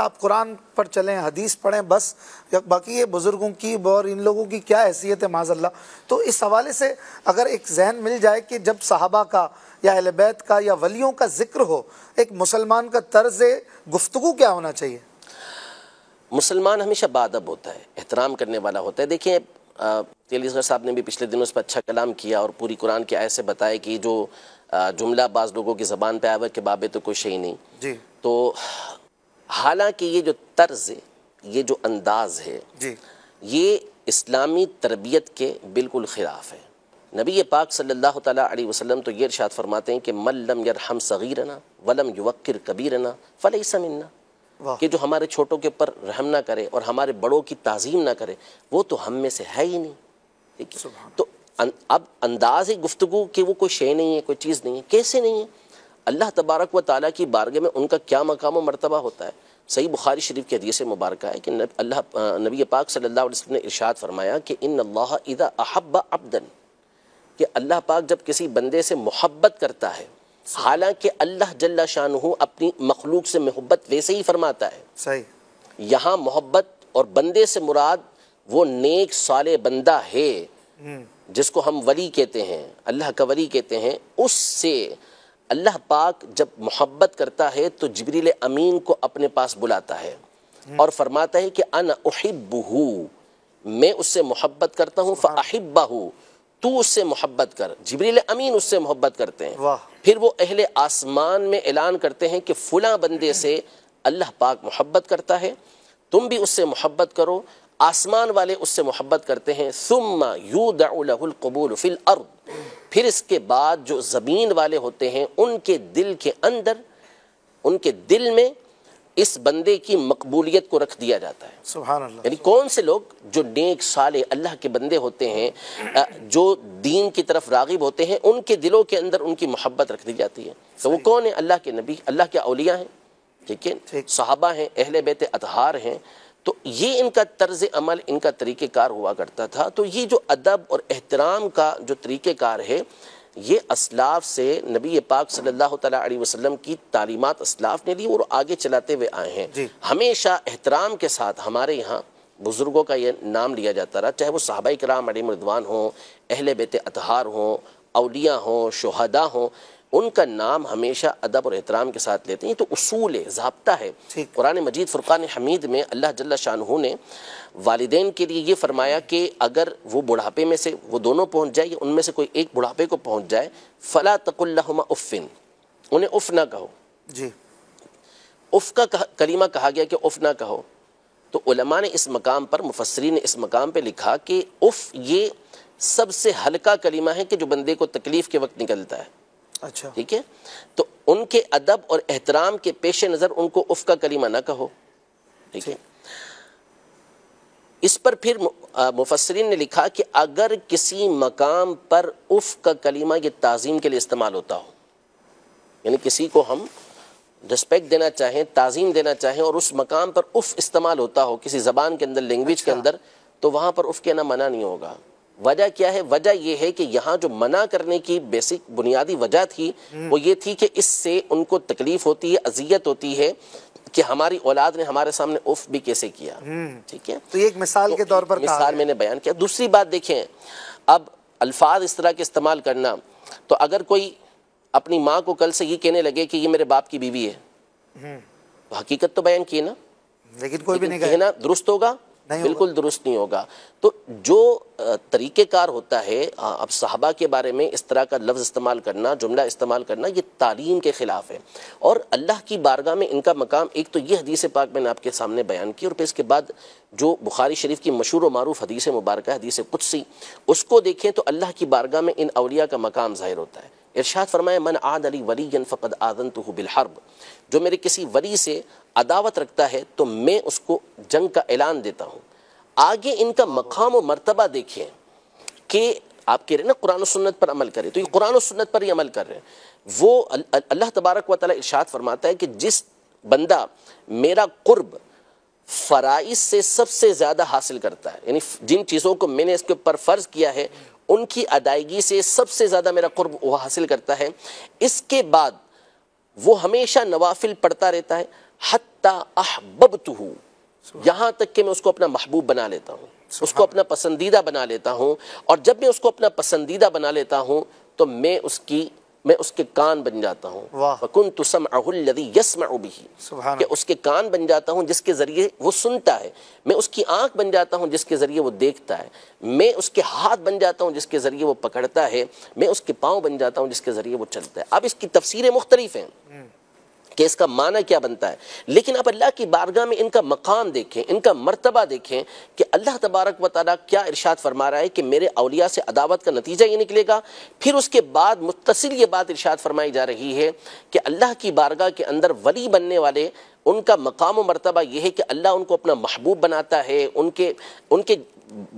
آپ قرآن پر چلیں، حدیث پڑھیں بس، باقی یہ بزرگوں کی اور ان لوگوں کی کیا حیثیت ہے معاذ اللہ۔ تو اس حوالے سے اگر ایک ذہن مل جائے کہ جب صحابہ کا یا اہل بیت کا یا ولیوں کا ذکر ہو، ایک مسلمان کا طرز گفتگو کیا ہونا چاہیے؟ مسلمان ہمیشہ باادب ہوتا ہے، احترام کرنے والا ہوتا ہے۔ دیکھیں علی اصغر صاحب نے بھی پچھلے دنوں اس پر اچھا کلام کیا اور پوری قرآن کی آیت سے بتایا کہ جو جملہ بعض لوگوں کی زبان پہ آیا ہوا کہ بابے تو کوئی شے نہیں، جی تو حالانکہ یہ جو طرز ہے، یہ جو انداز ہے، جی یہ اسلامی تربیت کے بالکل خلاف ہے۔ نبی پاک صلی اللہ تعالیٰ علیہ وسلم تو یہ ارشاد فرماتے ہیں کہ من لم یرحم صغیرنا ولم یوقر کبیرنا فلیس منا، واہ، کہ جو ہمارے چھوٹوں کے اوپر رحم نہ کرے اور ہمارے بڑوں کی تعظیم نہ کرے وہ تو ہم میں سے ہے ہی نہیں۔ ٹھیک ہے، سبحان تو اب انداز گفتگو کہ وہ کوئی شے نہیں ہے، کوئی چیز نہیں ہے، کیسے نہیں ہے؟ اللہ تبارک و تعالیٰ کی بارگاہ میں ان کا کیا مقام و مرتبہ ہوتا ہے۔ صحیح بخاری شریف کی حدیث مبارکہ ہے کہ نبی پاک صلی اللہ علیہ وسلم نے ارشاد فرمایا کہ ان اللہ اذا احب عبدا، کہ اللہ پاک جب کسی بندے سے محبت کرتا ہے، حالانکہ اللہ جل شانہ اپنی مخلوق سے محبت ویسے ہی فرماتا ہے، صحیح، یہاں محبت اور بندے سے مراد وہ نیک صالح بندہ ہے جس کو ہم ولی کہتے ہیں، اللہ کا ولی کہتے ہیں، اس سے اللہ پاک جب محبت کرتا ہے تو جبریل امین کو اپنے پاس بلاتا ہے اور فرماتا ہے کہ انا احبہ، میں اس سے محبت کرتا ہوں، فاحبہ، تو اس سے محبت کر۔ جبریل امین اس سے محبت کرتے ہیں، واہ، پھر وہ اہل آسمان میں اعلان کرتے ہیں کہ فلاں بندے سے اللہ پاک محبت کرتا ہے، تم بھی اس سے محبت کرو۔ آسمان والے اس سے محبت کرتے ہیں، ثم یودع له القبول فی الارض، پھر اس کے بعد جو زمین والے ہوتے ہیں ان کے دل کے اندر، ان کے دل میں اس بندے کی مقبولیت کو رکھ دیا جاتا ہے۔ سبحان اللہ، یعنی کون سے لوگ جو نیک صالح اللہ کے بندے ہوتے ہیں، جو دین کی طرف راغب ہوتے ہیں، ان کے دلوں کے اندر ان کی محبت رکھ دی جاتی ہے۔ تو وہ کون ہیں؟ اللہ کے نبی، اللہ کے اولیاء ہیں، ٹھیک ہے، صحابہ ہیں، اہل بیت اطہار ہیں۔ تو یہ ان کا طرز عمل، ان کا طریقہ کار ہوا کرتا تھا۔ تو یہ جو ادب اور احترام کا جو طریقہ کار ہے، یہ اسلاف سے نبی پاک صلی اللہ تعالیٰ علیہ وسلم کی تعلیمات اسلاف نے لی اور آگے چلاتے ہوئے آئے ہیں۔ جی، ہمیشہ احترام کے ساتھ ہمارے یہاں بزرگوں کا یہ نام لیا جاتا رہا، چاہے وہ صحابہ کرام علیہم رضوان ہوں، اہل بیت اطہار ہوں، اولیاء ہوں، شہداء ہوں، ان کا نام ہمیشہ ادب اور احترام کے ساتھ لیتے ہیں۔ تو اصول ہے، ضابطہ ہے۔ قرآن مجید فرقان حمید میں اللہ جل شانہ نے والدین کے لیے یہ فرمایا کہ اگر وہ بڑھاپے میں سے وہ دونوں پہنچ جائے، ان میں سے کوئی ایک بڑھاپے کو پہنچ جائے، فلا تقل لہما اف، انہیں اف نہ کہو۔ جی، اف کا کلمہ کہا گیا کہ اف نہ کہو، تو علماء نے اس مقام پر، مفسرین نے اس مقام پہ لکھا کہ اف یہ سب سے ہلکا کلمہ ہے کہ جو بندے کو تکلیف کے وقت نکلتا ہے۔ اچھا، ٹھیک ہے، تو ان کے ادب اور احترام کے پیش نظر ان کو اف کا کلمہ نہ کہو۔ ٹھیک ہے، اس پر پھر مفسرین نے لکھا کہ اگر کسی مقام پر اف کا کلمہ یہ تعظیم کے لیے استعمال ہوتا ہو، یعنی کسی کو ہم رسپیکٹ دینا چاہیں، تعظیم دینا چاہیں، اور اس مقام پر اف استعمال ہوتا ہو کسی زبان کے اندر، لینگویج کے اندر، تو وہاں پر اف کہنا منع نہیں ہوگا۔ وجہ کیا ہے؟ وجہ یہ ہے کہ یہاں جو منع کرنے کی بیسک بنیادی وجہ تھی وہ یہ تھی کہ اس سے ان کو تکلیف ہوتی ہے، اذیت ہوتی ہے کہ ہماری اولاد نے ہمارے سامنے اف بھی کیسے کیا۔ ٹھیک ہے، تو یہ ایک مثال کے طور پر مثال میں نے بیان کیا۔ دوسری بات دیکھیں، اب الفاظ اس طرح کے استعمال کرنا، تو اگر کوئی اپنی ماں کو کل سے یہ کہنے لگے کہ یہ میرے باپ کی بیوی ہے، تو حقیقت تو بیان کی نا، لیکن کوئی بھی نہیں کہنا درست ہوگا؟ بالکل درست نہیں ہوگا۔ تو جو طریقہ کار ہوتا ہے، اب صحابہ کے بارے میں اس طرح کا لفظ استعمال کرنا، جملہ استعمال کرنا، یہ تعلیم کے خلاف ہے، اور اللہ کی بارگاہ میں ان کا مقام، ایک تو یہ حدیث پاک میں نے آپ کے سامنے بیان کی، اور پھر اس کے بعد جو بخاری شریف کی مشہور و معروف حدیث مبارکہ، حدیث قدسی، اس کو دیکھیں تو اللہ کی بارگاہ میں ان اولیاء کا مقام ظاہر ہوتا ہے۔ ارشاد فرمایا من عاد لی ولیا فقد آذنتہ بالحرب، جو میرے کسی ولی سے عداوت رکھتا ہے تو میں اس کو جنگ کا اعلان دیتا ہوں۔ آگے ان کا مقام و مرتبہ دیکھیں کہ آپ کہہ رہے ہیں نا قرآن و سنت پر عمل کریں، تو یہ قرآن و سنت پر ہی عمل کر رہے ہیں۔ وہ اللہ تبارک و تعالیٰ ارشاد فرماتا ہے کہ جس بندہ میرا قرب فرائض سے سب سے زیادہ حاصل کرتا ہے، یعنی جن چیزوں کو میں نے اس کے اوپر فرض کیا ہے ان کی ادائیگی سے سب سے زیادہ میرا قرب وہ حاصل کرتا ہے، اس کے بعد وہ ہمیشہ نوافل پڑھتا رہتا ہے، حتی احببتہ، یہاں تک کہ میں اس کو اپنا محبوب بنا لیتا ہوں، اس کو اپنا پسندیدہ بنا لیتا ہوں، اور جب میں اس کو اپنا پسندیدہ بنا لیتا ہوں تو میں اس کے کان بن جاتا ہوں، وَكُنْتُ سَمْعَهُ الَّذِي يَسْمَعُ بِهِ، کہ اس کے کان بن جاتا ہوں جس کے ذریعے وہ سنتا ہے، میں اس کی آنکھ بن جاتا ہوں جس کے ذریعے وہ دیکھتا ہے، میں اس کے ہاتھ بن جاتا ہوں جس کے ذریعے وہ پکڑتا ہے، میں اس کے پاؤں بن جاتا ہوں جس کے ذریعے وہ چلتا ہے۔ اب اس کی تفسیریں مختلف ہیں کہ اس کا معنی کیا بنتا ہے، لیکن اب اللہ کی بارگاہ میں ان کا مقام دیکھیں، ان کا مرتبہ دیکھیں کہ اللہ تبارک و تعالیٰ کیا ارشاد فرما رہا ہے کہ میرے اولیاء سے عداوت کا نتیجہ یہ نکلے گا۔ پھر اس کے بعد متصل یہ بات ارشاد فرمائی جا رہی ہے کہ اللہ کی بارگاہ کے اندر ولی بننے والے ان کا مقام و مرتبہ یہ ہے کہ اللہ ان کو اپنا محبوب بناتا ہے، ان کے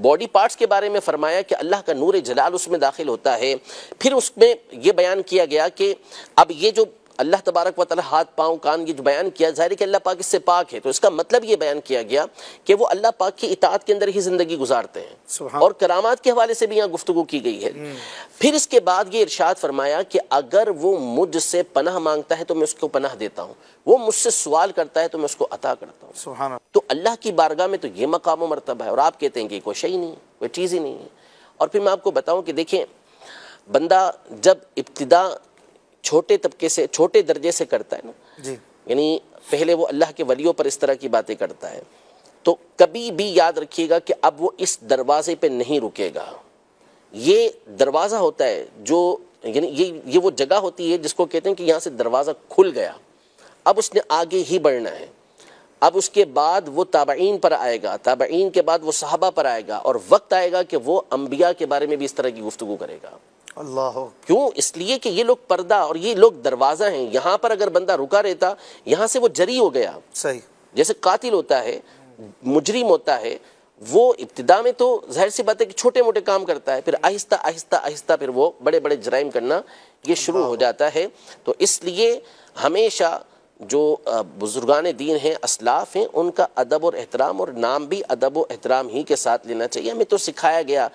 باڈی پارٹس کے بارے میں فرمایا کہ اللہ کا نور جلال اس میں داخل ہوتا ہے۔ پھر اس میں یہ بیان کیا گیا کہ اب یہ جو اللہ تبارک و تعالیٰ ہاتھ پاؤں کان یہ جو بیان کیا، ظاہر ہے کہ اللہ پاک اس سے پاک ہے، تو اس کا مطلب یہ بیان کیا گیا کہ وہ اللہ پاک کی اطاعت کے اندر ہی زندگی گزارتے ہیں، اور کرامات کے حوالے سے بھی یہاں گفتگو کی گئی ہے۔ پھر اس کے بعد یہ ارشاد فرمایا کہ اگر وہ مجھ سے پناہ مانگتا ہے تو میں اس کو پناہ دیتا ہوں، وہ مجھ سے سوال کرتا ہے تو میں اس کو عطا کرتا ہوں۔ سبحان اللہ۔ تو اللہ کی بارگاہ میں تو یہ مقام و مرتبہ ہے، اور آپ کہتے ہیں کہ کوئی شے نہیں ہے، کوئی چیز ہی نہیں ہے۔ اور پھر میں آپ کو بتاؤں کہ دیکھیں، بندہ جب ابتدا چھوٹے طبقے سے، چھوٹے درجے سے کرتا ہے نا، جی، یعنی پہلے وہ اللہ کے ولیوں پر اس طرح کی باتیں کرتا ہے، تو کبھی بھی یاد رکھیے گا کہ اب وہ اس دروازے پہ نہیں رکے گا۔ یہ دروازہ ہوتا ہے جو، یعنی یہ وہ جگہ ہوتی ہے جس کو کہتے ہیں کہ یہاں سے دروازہ کھل گیا، اب اس نے آگے ہی بڑھنا ہے۔ اب اس کے بعد وہ تابعین پر آئے گا، تابعین کے بعد وہ صحابہ پر آئے گا، اور وقت آئے گا کہ وہ انبیاء کے بارے میں بھی اس طرح کی گفتگو کرے گا۔ اللہ، کیوں؟ اس لیے کہ یہ لوگ پردہ اور یہ لوگ دروازہ ہیں، یہاں پر اگر بندہ رکا رہتا یہاں سے وہ جری ہو گیا۔ صحیح، جیسے قاتل ہوتا ہے، مجرم ہوتا ہے، وہ ابتدا میں تو ظاہر سی بات ہے کہ چھوٹے موٹے کام کرتا ہے، پھر آہستہ آہستہ آہستہ پھر وہ بڑے بڑے جرائم کرنا یہ شروع ہو جاتا ہے۔ تو اس لیے ہمیشہ جو بزرگان دین ہیں، اسلاف ہیں، ان کا ادب اور احترام، اور نام بھی ادب و احترام ہی کے ساتھ لینا چاہیے۔ ہمیں تو سکھایا گیا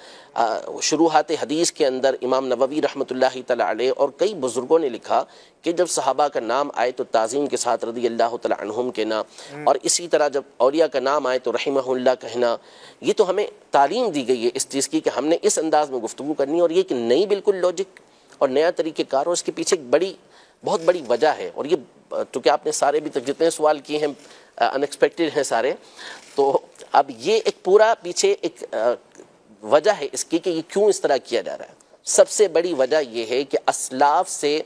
شروحات حدیث کے اندر، امام نووی رحمۃ اللہ تعالیٰ علیہ اور کئی بزرگوں نے لکھا کہ جب صحابہ کا نام آئے تو تعظیم کے ساتھ رضی اللہ تعالیٰ عنہم کہنا، اور اسی طرح جب اولیاء کا نام آئے تو رحمہ اللہ کہنا۔ یہ تو ہمیں تعلیم دی گئی ہے اس چیز کی کہ ہم نے اس انداز میں گفتگو کرنی ہے، اور یہ کہ نئی بالکل لاجک اور نیا طریقہ کار، اور اس کے پیچھے ایک بہت بڑی وجہ ہے۔ اور یہ چونکہ آپ نے سارے بھی تک جتنے سوال کیے ہیں ان ایکسپیکٹڈ ہیں سارے، تو اب یہ ایک پورا پیچھے ایک وجہ ہے اس کی کہ یہ کیوں اس طرح کیا جا رہا ہے۔ سب سے بڑی وجہ یہ ہے کہ اسلاف سے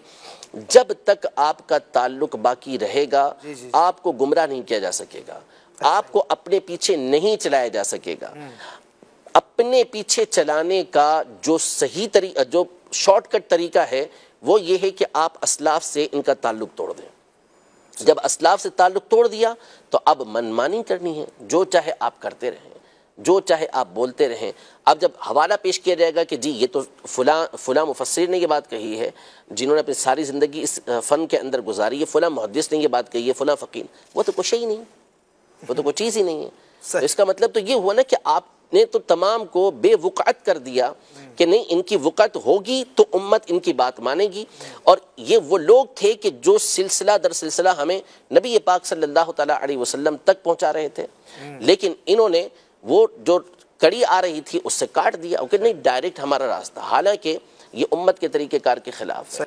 جب تک آپ کا تعلق باقی رہے گا آپ کو گمراہ نہیں کیا جا سکے گا، آپ کو اپنے پیچھے نہیں چلایا جا سکے گا۔ اپنے پیچھے چلانے کا جو صحیح طریقہ، جو شارٹ کٹ طریقہ ہے، وہ یہ ہے کہ آپ اسلاف سے ان کا تعلق توڑ دیں۔ جب اسلاف سے تعلق توڑ دیا تو اب منمانی کرنی ہے، جو چاہے آپ کرتے رہیں، جو چاہے آپ بولتے رہیں۔ اب جب حوالہ پیش کیا جائے گا کہ جی یہ تو فلاں مفسر نے یہ بات کہی ہے، جنہوں نے اپنی ساری زندگی اس فن کے اندر گزاری ہے، فلاں محدث نے یہ بات کہی ہے، فلاں فقیر، وہ تو کچھ ہی نہیں، وہ تو کوئی چیز ہی نہیں ہے۔ اس کا مطلب تو یہ ہوا نا کہ آپ نے تو تمام کو بے وقعت کر دیا کہ نہیں، ان کی وقعت ہوگی تو امت ان کی بات مانے گی۔ اور یہ وہ لوگ تھے کہ جو سلسلہ در سلسلہ ہمیں نبی پاک صلی اللہ تعالیٰ علیہ وسلم تک پہنچا رہے تھے، لیکن انہوں نے وہ جو کڑی آ رہی تھی اس سے کاٹ دیا کہ نہیں، ڈائریکٹ ہمارا راستہ، حالانکہ یہ امت کے طریقہ کار کے خلاف ہے۔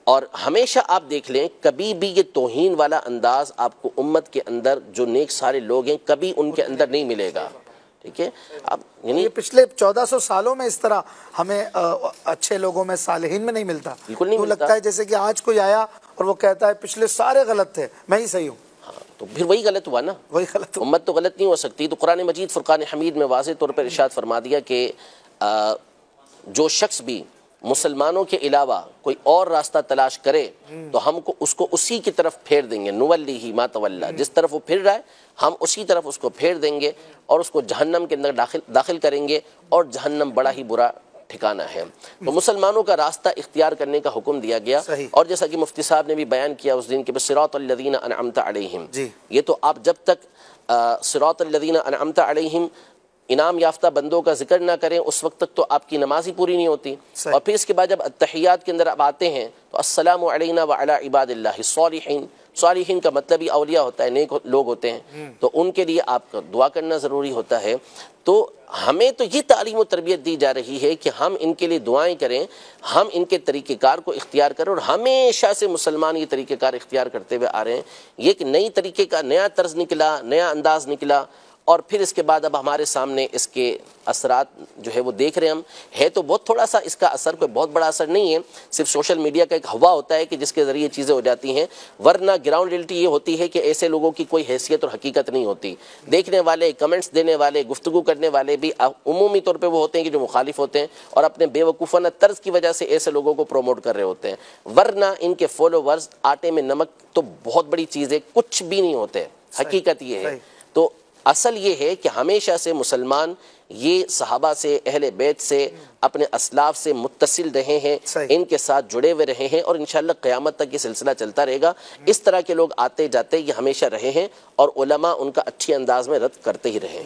اور ہمیشہ آپ دیکھ لیں، کبھی بھی یہ توہین والا انداز آپ کو امت کے اندر جو نیک سارے لوگ ہیں کبھی ان کے اندر نہیں ملے گا، ٹھیک ہے؟ اب یعنی پچھلے 1400 سالوں میں اس طرح ہمیں اچھے لوگوں میں، صالحین میں نہیں ملتا۔ بالکل نہیں ملتا۔ لگتا ہے جیسے کہ آج کوئی آیا اور وہ کہتا ہے پچھلے سارے غلط تھے، میں ہی صحیح ہوں، تو پھر وہی غلط ہوا نا، وہی غلط ہوں۔ امت تو غلط نہیں ہو سکتی۔ تو قرآن مجید فرقان حمید میں واضح طور پر ارشاد فرما دیا کہ جو شخص بھی مسلمانوں کے علاوہ کوئی اور راستہ تلاش کرے تو ہم کو اس کو اسی کی طرف پھیر دیں گے، نولیہ ما تولی، جس طرف وہ پھر رہا ہے ہم اسی طرف اس کو پھیر دیں گے، اور اس کو جہنم کے اندر داخل کریں گے، اور جہنم بڑا ہی برا ٹھکانہ ہے۔ تو مسلمانوں کا راستہ اختیار کرنے کا حکم دیا گیا، اور جیسا کہ مفتی صاحب نے بھی بیان کیا اس دن کے صراط الذین انعمت علیہم، یہ تو آپ جب تک صراط الذین انعمت علیہم انعام یافتہ بندوں کا ذکر نہ کریں اس وقت تک تو آپ کی نماز ہی پوری نہیں ہوتی۔ اور پھر اس کے بعد جب التحیات کے اندر اب آتے ہیں تو السلام علینا وعلی عباد اللہ الصالحین، صالحین کا مطلب ہی اولیاء ہوتا ہے، نیک لوگ ہوتے ہیں، تو ان کے لیے آپ کا دعا کرنا ضروری ہوتا ہے۔ تو ہمیں تو یہ تعلیم و تربیت دی جا رہی ہے کہ ہم ان کے لیے دعائیں کریں، ہم ان کے طریقہ کار کو اختیار کریں، اور ہمیشہ سے مسلمان یہ طریقہ کار اختیار کرتے ہوئے آ رہے ہیں۔ یہ ایک نئی طریقے کا نیا طرز نکلا، نیا انداز نکلا، اور پھر اس کے بعد اب ہمارے سامنے اس کے اثرات جو ہے وہ دیکھ رہے ہیں ہم۔ ہے تو بہت تھوڑا سا اس کا اثر، کوئی بہت بڑا اثر نہیں ہے، صرف سوشل میڈیا کا ایک ہوا ہوتا ہے کہ جس کے ذریعے چیزیں ہو جاتی ہیں، ورنہ گراؤنڈ ریئلٹی یہ ہوتی ہے کہ ایسے لوگوں کی کوئی حیثیت اور حقیقت نہیں ہوتی۔ دیکھنے والے، کمنٹس دینے والے، گفتگو کرنے والے بھی عمومی طور پہ وہ ہوتے ہیں کہ جو مخالف ہوتے ہیں اور اپنے بے وقوفانہ طرز کی وجہ سے ایسے لوگوں کو پروموٹ کر رہے ہوتے ہیں، ورنہ ان کے فالوورز آٹے میں نمک تو بہت بڑی چیز ہے، کچھ بھی نہیں ہوتے۔ حقیقت یہ ہے۔ تو اصل یہ ہے کہ ہمیشہ سے مسلمان یہ صحابہ سے، اہل بیت سے، اپنے اسلاف سے متصل رہے ہیں، ان کے ساتھ جڑے ہوئے رہے ہیں، اور انشاءاللہ قیامت تک یہ سلسلہ چلتا رہے گا۔ اس طرح کے لوگ آتے جاتے یہ ہمیشہ رہے ہیں، اور علماء ان کا اچھی انداز میں رد کرتے ہی رہے ہیں۔